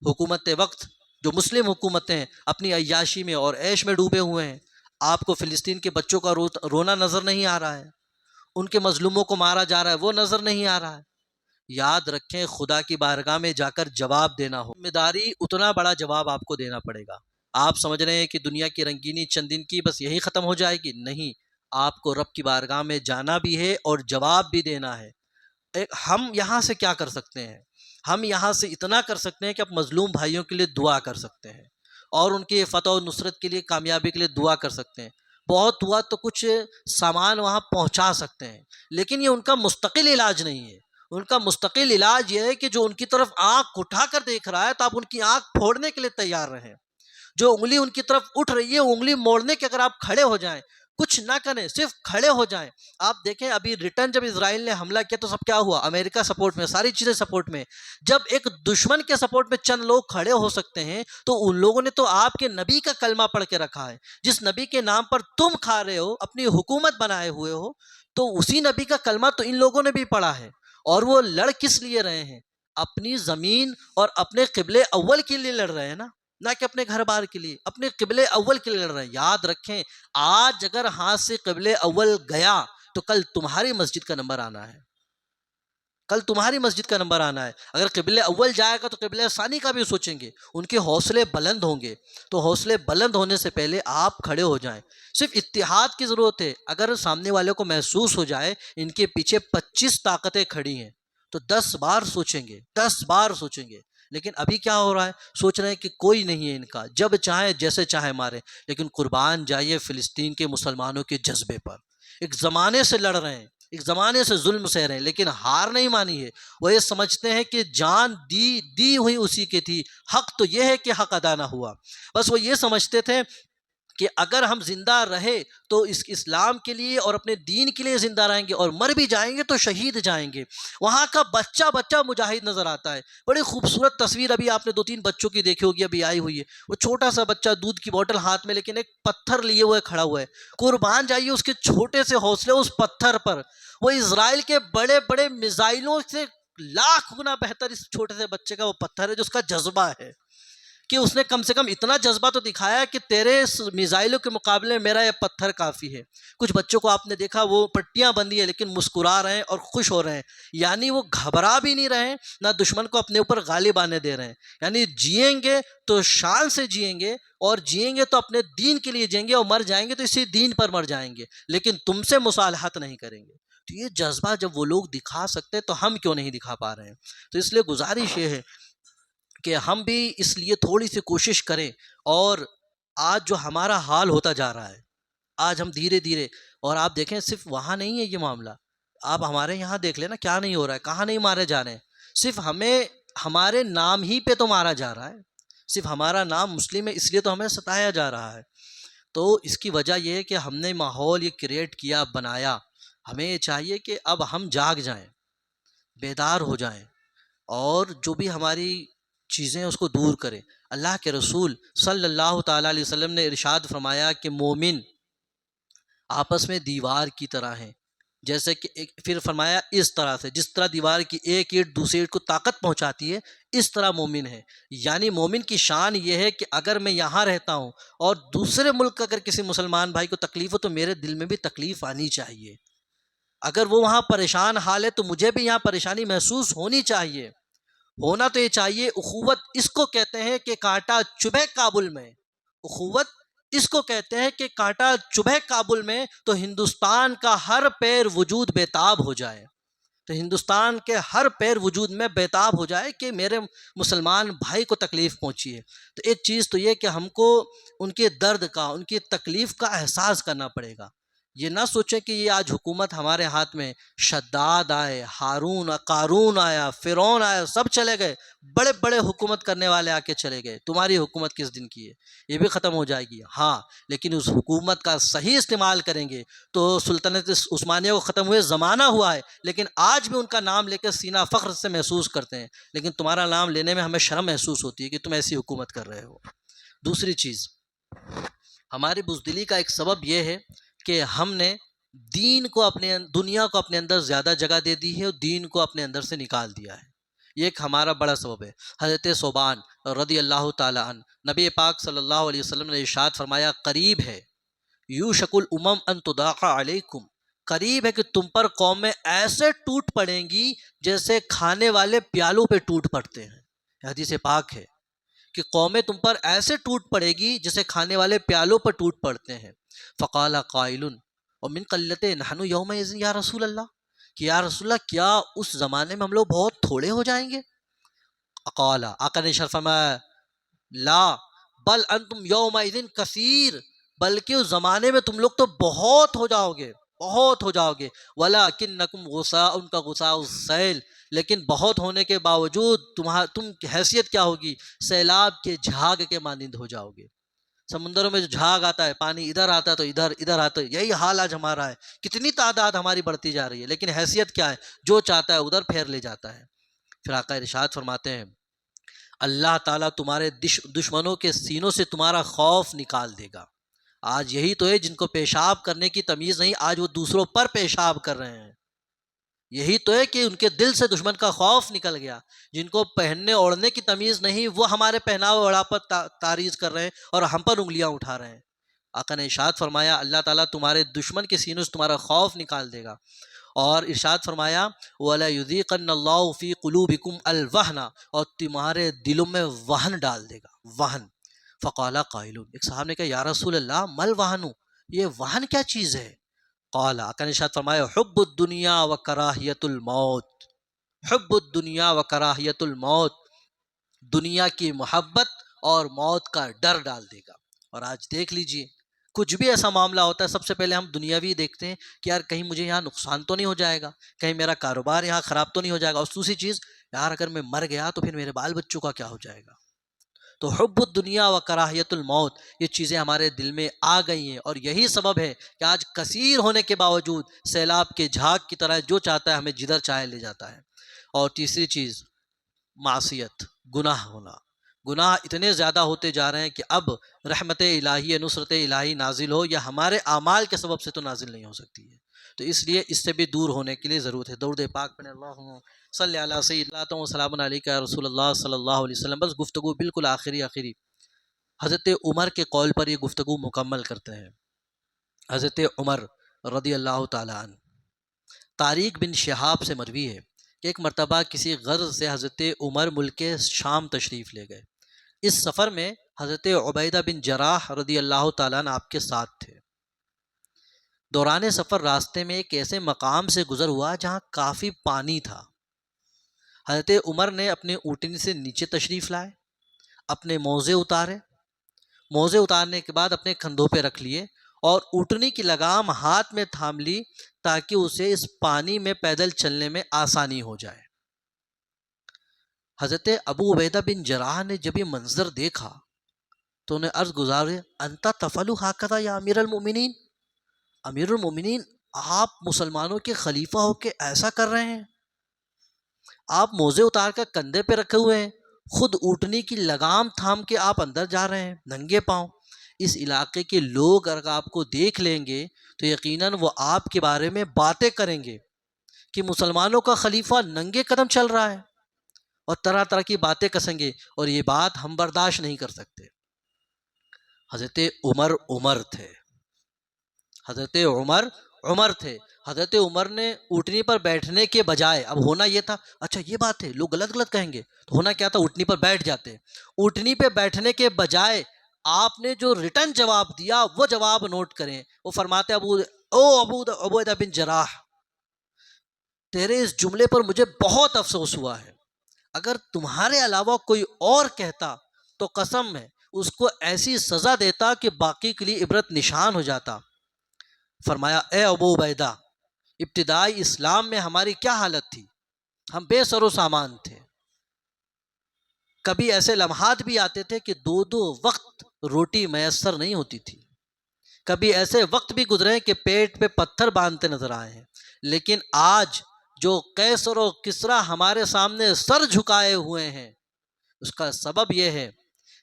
[SPEAKER 1] حکومت وقت جو مسلم حکومتیں ہیں اپنی عیاشی میں اور عیش میں ڈوبے ہوئے ہیں، آپ کو فلسطین کے بچوں کا رونا نظر نہیں آ رہا ہے، ان کے مظلوموں کو مارا جا رہا ہے وہ نظر نہیں آ رہا ہے۔ یاد رکھیں خدا کی بارگاہ میں جا کر جواب دینا ہو، ذمہ داری اتنا بڑا جواب آپ کو دینا پڑے گا۔ آپ سمجھ رہے ہیں کہ دنیا کی رنگینی چند دن کی بس یہی ختم ہو جائے گی؟ نہیں، آپ کو رب کی بارگاہ میں جانا بھی ہے اور جواب بھی دینا ہے۔ ہم یہاں سے کیا کر سکتے ہیں؟ ہم یہاں سے اتنا کر سکتے ہیں کہ اپ مظلوم بھائیوں کے لیے دعا کر سکتے ہیں اور ان کی فتح و نصرت کے لیے، کامیابی کے لیے دعا کر سکتے ہیں۔ بہت ہوا تو کچھ سامان وہاں پہنچا سکتے ہیں، لیکن یہ ان کا مستقل علاج نہیں ہے۔ ان کا مستقل علاج یہ ہے کہ جو ان کی طرف آنکھ اٹھا کر دیکھ رہا ہے تو آپ ان کی آنکھ پھوڑنے کے لیے تیار رہیں۔ جو انگلی ان کی طرف اٹھ رہی ہے وہ انگلی موڑنے کے اگر آپ کھڑے ہو جائیں، کچھ نہ کریں، صرف کھڑے ہو جائیں۔ آپ دیکھیں ابھی ریٹرن جب اسرائیل نے حملہ کیا تو سب کیا ہوا؟ امریکہ سپورٹ میں، ساری چیزیں سپورٹ میں۔ جب ایک دشمن کے سپورٹ میں چند لوگ کھڑے ہو سکتے ہیں تو ان لوگوں نے تو آپ کے نبی کا کلمہ پڑھ کے رکھا ہے، جس نبی کے نام پر تم کھا رہے ہو، اپنی حکومت بنائے ہوئے ہو، تو اسی نبی کا کلمہ تو ان لوگوں نے بھی پڑھا ہے۔ اور وہ لڑ کس لیے رہے ہیں؟ اپنی زمین اور اپنے قبلے اول کے لیے لڑ رہے ہیں نا، نہ کہ اپنے گھر بار کے لیے، اپنے قبلے اول کے لیے لڑ رہے ہیں۔ یاد رکھیں آج اگر ہاتھ سے قبلے اول گیا تو کل تمہاری مسجد کا نمبر آنا ہے، کل تمہاری مسجد کا نمبر آنا ہے۔ اگر قبلے اول جائے گا تو قبلے ثانی کا بھی سوچیں گے، ان کے حوصلے بلند ہوں گے۔ تو حوصلے بلند ہونے سے پہلے آپ کھڑے ہو جائیں۔ صرف اتحاد کی ضرورت ہے۔ اگر سامنے والے کو محسوس ہو جائے ان کے پیچھے 25 طاقتیں کھڑی ہیں تو 10 بار سوچیں گے، 10 بار سوچیں گے۔ لیکن ابھی کیا ہو رہا ہے؟ سوچ رہے ہیں کہ کوئی نہیں ہے ان کا، جب چاہے جیسے چاہے مارے۔ لیکن قربان جائیے فلسطین کے مسلمانوں کے جذبے پر۔ ایک زمانے سے لڑ رہے ہیں، ایک زمانے سے ظلم سہ رہے ہیں، لیکن ہار نہیں مانی ہے۔ وہ یہ سمجھتے ہیں کہ جان دی ہوئی اسی کی تھی، حق تو یہ ہے کہ حق ادا نہ ہوا۔ بس وہ یہ سمجھتے تھے کہ اگر ہم زندہ رہے تو اس اسلام کے لیے اور اپنے دین کے لیے زندہ رہیں گے، اور مر بھی جائیں گے تو شہید جائیں گے۔ وہاں کا بچہ مجاہد نظر آتا ہے۔ بڑی خوبصورت تصویر ابھی آپ نے 2-3 بچوں کی دیکھی ہوگی، ابھی آئی ہوئی ہے۔ وہ چھوٹا سا بچہ دودھ کی بوتل ہاتھ میں لیکن ایک پتھر لیے ہوئے کھڑا ہوا ہے۔ قربان جائیے اس کے چھوٹے سے حوصلے اس پتھر پر۔ وہ اسرائیل کے بڑے بڑے میزائلوں سے لاکھ گنا بہتر اس چھوٹے سے بچے کا وہ پتھر ہے، جو اس کا جذبہ ہے کہ اس نے کم سے کم اتنا جذبہ تو دکھایا کہ تیرے میزائلوں کے مقابلے میں میرا یہ پتھر کافی ہے۔ کچھ بچوں کو آپ نے دیکھا وہ پٹیاں بندھی ہیں لیکن مسکرا رہے ہیں اور خوش ہو رہے ہیں، یعنی وہ گھبرا بھی نہیں رہے ہیں، نہ دشمن کو اپنے اوپر غالب آنے دے رہے ہیں۔ یعنی جئیں گے تو شان سے جئیں گے، اور جئیں گے تو اپنے دین کے لیے جئیں گے، اور مر جائیں گے تو اسی دین پر مر جائیں گے، لیکن تم سے مصالحت نہیں کریں گے۔ تو یہ جذبہ جب وہ لوگ دکھا سکتے تو ہم کیوں نہیں دکھا پا رہے ہیں؟ تو اس لیے گزارش یہ ہے کہ ہم بھی اس لیے تھوڑی سی کوشش کریں۔ اور آج جو ہمارا حال ہوتا جا رہا ہے، آج ہم دھیرے دھیرے، اور آپ دیکھیں صرف وہاں نہیں ہے یہ معاملہ، آپ ہمارے یہاں دیکھ لیں نا کیا نہیں ہو رہا ہے، کہاں نہیں مارے جا رہے ہیں۔ صرف ہمیں ہمارے نام ہی پہ تو مارا جا رہا ہے، صرف ہمارا نام مسلم ہے اس لیے تو ہمیں ستایا جا رہا ہے۔ تو اس کی وجہ یہ ہے کہ ہم نے ماحول یہ کریٹ کیا، بنایا۔ ہمیں یہ چاہیے کہ اب ہم جاگ جائیں، بیدار ہو جائیں، اور جو بھی ہماری چیزیں اس کو دور کریں۔ اللہ کے رسول صلی اللہ تعالیٰ علیہ وسلم نے ارشاد فرمایا کہ مومن آپس میں دیوار کی طرح ہیں، جیسے کہ پھر فرمایا اس طرح سے، جس طرح دیوار کی ایک اینٹ دوسری اینٹ کو طاقت پہنچاتی ہے، اس طرح مومن ہے۔ یعنی مومن کی شان یہ ہے کہ اگر میں یہاں رہتا ہوں اور دوسرے ملک کا اگر کسی مسلمان بھائی کو تکلیف ہو تو میرے دل میں بھی تکلیف آنی چاہیے۔ اگر وہ وہاں پریشان حال ہے تو مجھے بھی یہاں پریشانی محسوس ہونی چاہیے، ہونا تو یہ چاہیے۔ اخوت اس کو کہتے ہیں کہ کانٹا چبھے کابل میں، اخوت اس کو کہتے ہیں کہ کانٹا چبھے کابل میں تو ہندوستان کا ہر پیر وجود بیتاب ہو جائے، تو ہندوستان کے ہر پیر وجود میں بیتاب ہو جائے کہ میرے مسلمان بھائی کو تکلیف پہنچی ہے۔ تو ایک چیز تو یہ کہ ہم کو ان کے درد کا، ان کی تکلیف کا احساس کرنا پڑے گا۔ یہ نہ سوچیں کہ یہ آج حکومت ہمارے ہاتھ میں، شداد آئے، ہارون، قارون آیا، فرعون آیا، سب چلے گئے، بڑے بڑے حکومت کرنے والے آ کے چلے گئے۔ تمہاری حکومت کس دن کی ہے؟ یہ بھی ختم ہو جائے گی، ہاں، لیکن اس حکومت کا صحیح استعمال کریں گے تو سلطنت عثمانیہ کو ختم ہوئے زمانہ ہوا ہے، لیکن آج بھی ان کا نام لے کے سینہ فخر سے محسوس کرتے ہیں، لیکن تمہارا نام لینے میں ہمیں شرم محسوس ہوتی ہے کہ تم ایسی حکومت کر رہے ہو۔ دوسری چیز، ہماری بزدلی کا ایک سبب یہ ہے کہ ہم نے دین کو دنیا کو اپنے اندر زیادہ جگہ دے دی ہے، اور دین کو اپنے اندر سے نکال دیا ہے۔ یہ ایک ہمارا بڑا سبب ہے۔ حضرت صوبان رضی اللہ تعالیٰ عنہ، نبی پاک صلی اللہ علیہ وسلم نے ارشاد فرمایا قریب ہے یوشک الامم ان تضاق علیکم، قریب ہے کہ تم پر قومیں ایسے ٹوٹ پڑیں گی جیسے کھانے والے پیالوں پہ ٹوٹ پڑتے ہیں۔ یہ حدیث پاک ہے کہ قومیں تم پر ایسے ٹوٹ پڑے گی جیسے کھانے والے پیالوں پر ٹوٹ پڑتے ہیں۔ فقال قائل ومن قلت نحن یومئذ یا رسول اللہ، کہ یا رسول اللہ کیا اس زمانے میں ہم لوگ بہت تھوڑے ہو جائیں گے؟ قال آقا نے ارشاد فرمایا لا بل انتم یومئذ کثیر، بلکہ اس زمانے میں تم لوگ تو بہت ہو جاؤ گے، بہت ہو جاؤ گے۔ وَلَٰكِنَّكُمْ غُثَاءٌ كَغُثَاءِ السَّيْلِ، لیکن بہت ہونے کے باوجود تم کی حیثیت کیا ہوگی؟ سیلاب کے جھاگ کے مانند ہو جاؤ گے۔ سمندروں میں جو جھاگ آتا ہے، پانی ادھر آتا ہے تو ادھر آتا ہے، یہی حال آج ہمارا ہے۔ کتنی تعداد ہماری بڑھتی جا رہی ہے، لیکن حیثیت کیا ہے؟ جو چاہتا ہے ادھر پھیر لے جاتا ہے۔ پھر آقا ارشاد فرماتے ہیں اللہ تعالیٰ تمہارے دشمنوں کے سینوں سے تمہارا خوف نکال دے گا۔ آج یہی تو ہے جن کو پیشاب کرنے کی تمیز نہیں، آج وہ دوسروں پر پیشاب کر رہے ہیں۔ یہی تو ہے کہ ان کے دل سے دشمن کا خوف نکل گیا۔ جن کو پہننے اوڑھنے کی تمیز نہیں، وہ ہمارے پہناوے اوڑھا پر تعریض کر رہے ہیں اور ہم پر انگلیاں اٹھا رہے ہیں۔ آقا نے ارشاد فرمایا اللہ تعالیٰ تمہارے دشمن کے سینوں سے تمہارا خوف نکال دے گا، اور ارشاد فرمایا وَلَا يُذِيقَنَّ اللَّهُ فِي قُلُوبِكُمْ الْوَهْنَ، اور تمہارے دلوں میں وہن ڈال دے گا، وہن۔ فقال قائل، ایک صاحب نے کہا یا رسول اللہ مل وہن، یہ وہن کیا چیز ہے؟ قال آقا نے ارشاد فرمایا حب الدنیا و کراہیت الموت، حب الدنیا و کراہیت الموت، دنیا کی محبت اور موت کا ڈر ڈال دے گا۔ اور آج دیکھ لیجئے کچھ بھی ایسا معاملہ ہوتا ہے سب سے پہلے ہم دنیاوی دیکھتے ہیں کہ یار کہیں مجھے یہاں نقصان تو نہیں ہو جائے گا، کہیں میرا کاروبار یہاں خراب تو نہیں ہو جائے گا، اور دوسری چیز یار اگر میں مر گیا تو پھر میرے بال بچوں کا کیا ہو جائے گا۔ تو حب الدنیا و کراہیت الموت، یہ چیزیں ہمارے دل میں آ گئی ہیں، اور یہی سبب ہے کہ آج کثیر ہونے کے باوجود سیلاب کے جھاگ کی طرح جو چاہتا ہے ہمیں جدھر چاہے لے جاتا ہے۔ اور تیسری چیز معصیت، گناہ ہونا۔ گناہ اتنے زیادہ ہوتے جا رہے ہیں کہ اب رحمت الہی، نصرت الہی نازل ہو یا ہمارے اعمال کے سبب سے تو نازل نہیں ہو سکتی ہے۔ تو اس لیے اس سے بھی دور ہونے کے لیے ضرورت ہے۔ درود پاک پڑھیں اللہم صلی علی سیدنا و سلام علیک یا رسول اللہ صلی اللہ علیہ وسلم۔ بس گفتگو بالکل آخری حضرت عمر کے قول پر یہ گفتگو مکمل کرتے ہیں۔ حضرت عمر رضی اللہ تعالیٰ عنہ، طارق بن شہاب سے مروی ہے کہ ایک مرتبہ کسی غرض سے حضرت عمر ملک شام تشریف لے گئے۔ اس سفر میں حضرت عبیدہ بن جراح رضی اللہ تعالیٰ عنہ آپ کے ساتھ تھے۔ دوران سفر راستے میں ایک ایسے مقام سے گزر ہوا جہاں کافی پانی تھا۔ حضرت عمر نے اپنے اونٹنی سے نیچے تشریف لائے، اپنے موزے اتارے، موزے اتارنے کے بعد اپنے کندھوں پہ رکھ لیے اور اونٹنی کی لگام ہاتھ میں تھام لی تاکہ اسے اس پانی میں پیدل چلنے میں آسانی ہو جائے۔ حضرت ابو عبیدہ بن جراح نے جب یہ منظر دیکھا تو انہیں عرض گزارے انت تفعل ہکذا یا امیر المؤمنین، امیر المؤمنین آپ مسلمانوں کے خلیفہ ہو کے ایسا کر رہے ہیں؟ آپ موزے اتار کر کندھے پہ رکھے ہوئے ہیں، خود اونٹنی کی لگام تھام کے آپ اندر جا رہے ہیں ننگے پاؤں۔ اس علاقے کے لوگ اگر آپ کو دیکھ لیں گے تو یقیناً وہ آپ کے بارے میں باتیں کریں گے کہ مسلمانوں کا خلیفہ ننگے قدم چل رہا ہے، اور طرح طرح کی باتیں کسیں گے، اور یہ بات ہم برداشت نہیں کر سکتے۔ حضرت عمر تھے، حضرت عمر تھے۔ حضرت عمر نے اونٹنی پر بیٹھنے کے بجائے، اب ہونا یہ تھا، اچھا یہ بات ہے لوگ غلط کہیں گے، تو ہونا کیا تھا اونٹنی پر بیٹھ جاتے۔ اونٹنی پہ بیٹھنے کے بجائے آپ نے جو ریٹرن جواب دیا وہ جواب نوٹ کریں۔ وہ فرماتے ابو عبیدہ بن جراح، تیرے اس جملے پر مجھے بہت افسوس ہوا ہے، اگر تمہارے علاوہ کوئی اور کہتا تو قسم ہے اس کو ایسی سزا دیتا کہ باقی کے لیے عبرت نشان ہو جاتا۔ فرمایا اے ابو عبیدہ، ابتدائی اسلام میں ہماری کیا حالت تھی؟ ہم بے سر و سامان تھے، کبھی ایسے لمحات بھی آتے تھے کہ دو وقت روٹی میسر نہیں ہوتی تھی، کبھی ایسے وقت بھی گزرے کہ پیٹ پہ پتھر باندھتے نظر آئے ہیں، لیکن آج جو قیصر و کسریٰ ہمارے سامنے سر جھکائے ہوئے ہیں اس کا سبب یہ ہے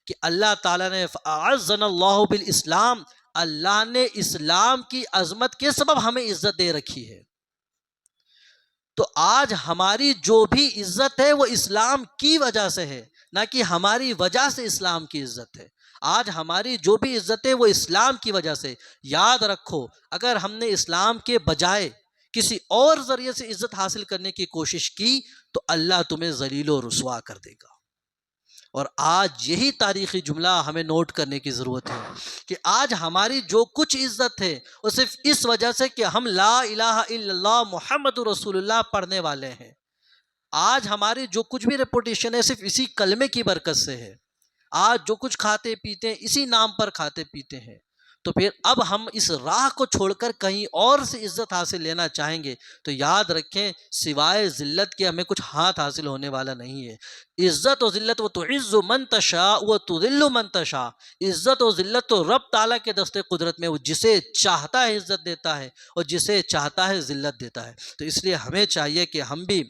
[SPEAKER 1] کہ اللہ تعالیٰ نے اعزنا اللہ بالاسلام، اللہ نے اسلام کی عظمت کے سبب ہمیں عزت دے رکھی ہے۔ تو آج ہماری جو بھی عزت ہے وہ اسلام کی وجہ سے ہے، نہ کہ ہماری وجہ سے اسلام کی عزت ہے۔ آج ہماری جو بھی عزت ہے وہ اسلام کی وجہ سے۔ یاد رکھو، اگر ہم نے اسلام کے بجائے کسی اور ذریعے سے عزت حاصل کرنے کی کوشش کی تو اللہ تمہیں ذلیل و رسوا کر دے گا۔ اور آج یہی تاریخی جملہ ہمیں نوٹ کرنے کی ضرورت ہے کہ آج ہماری جو کچھ عزت ہے وہ صرف اس وجہ سے کہ ہم لا الہ الا اللہ محمد رسول اللہ پڑھنے والے ہیں۔ آج ہماری جو کچھ بھی ریپوٹیشن ہے صرف اسی کلمے کی برکت سے ہے۔ آج جو کچھ کھاتے پیتے ہیں اسی نام پر کھاتے پیتے ہیں۔ تو پھر اب ہم اس راہ کو چھوڑ کر کہیں اور سے عزت حاصل لینا چاہیں گے تو یاد رکھیں سوائے ذلت کے ہمیں کچھ ہاتھ حاصل ہونے والا نہیں ہے۔ عزت و ذلت وہ تعز من تشاء و تذل من تشاء، عزت و ذلت تو رب تعالیٰ کے دست قدرت میں، وہ جسے چاہتا ہے عزت دیتا ہے اور جسے چاہتا ہے ذلت دیتا ہے۔ تو اس لیے ہمیں چاہیے کہ ہم بھی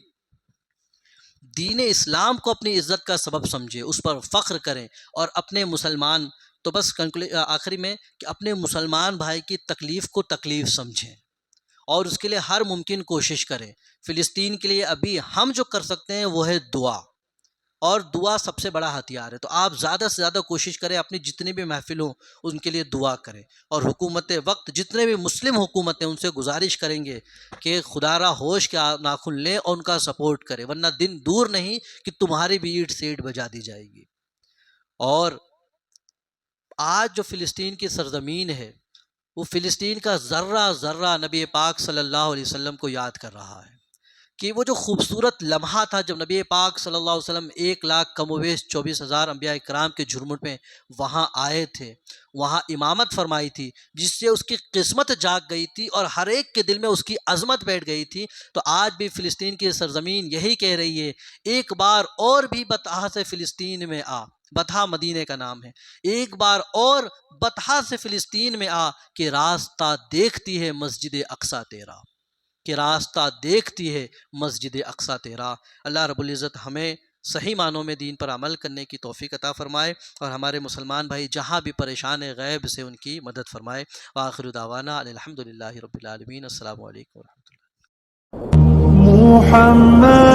[SPEAKER 1] دین اسلام کو اپنی عزت کا سبب سمجھیں، اس پر فخر کریں، اور اپنے مسلمان تو بس آخری میں کہ اپنے مسلمان بھائی کی تکلیف کو تکلیف سمجھیں اور اس کے لیے ہر ممکن کوشش کریں۔ فلسطین کے لیے ابھی ہم جو کر سکتے ہیں وہ ہے دعا، اور دعا سب سے بڑا ہتھیار ہے۔ تو آپ زیادہ سے زیادہ کوشش کریں، اپنی جتنی بھی محفل ہوں ان کے لیے دعا کریں، اور حکومت وقت جتنے بھی مسلم حکومتیں ان سے گزارش کریں گے کہ خدا را ہوش کے ناخن لیں اور ان کا سپورٹ کریں، ورنہ دن دور نہیں کہ تمہاری بھی اینٹ سے اینٹ بجا دی جائے گی۔ اور آج جو فلسطین کی سرزمین ہے وہ فلسطین کا ذرہ ذرہ نبی پاک صلی اللہ علیہ وسلم کو یاد کر رہا ہے، کہ وہ جو خوبصورت لمحہ تھا جب نبی پاک صلی اللہ علیہ وسلم 1,00,000 کم و بیش 24,000 انبیاء کرام کے جھرمٹ میں وہاں آئے تھے، وہاں امامت فرمائی تھی، جس سے اس کی قسمت جاگ گئی تھی اور ہر ایک کے دل میں اس کی عظمت بیٹھ گئی تھی۔ تو آج بھی فلسطین کی سرزمین یہی کہہ رہی ہے، ایک بار اور بھی بطحا سے فلسطین میں آ، بطحا مدینے کا نام ہے، ایک بار اور بطحا سے فلسطین میں آ کہ راستہ دیکھتی ہے مسجد اقصیٰ تیرا، کہ راستہ دیکھتی ہے مسجد اقصیٰ تیرا۔ اللہ رب العزت ہمیں صحیح معنوں میں دین پر عمل کرنے کی توفیق عطا فرمائے، اور ہمارے مسلمان بھائی جہاں بھی پریشان ہیں غیب سے ان کی مدد فرمائے۔ وآخر دعوانا الحمدللہ رب العالمین۔ السلام علیکم ورحمۃ اللہ۔
[SPEAKER 2] محمد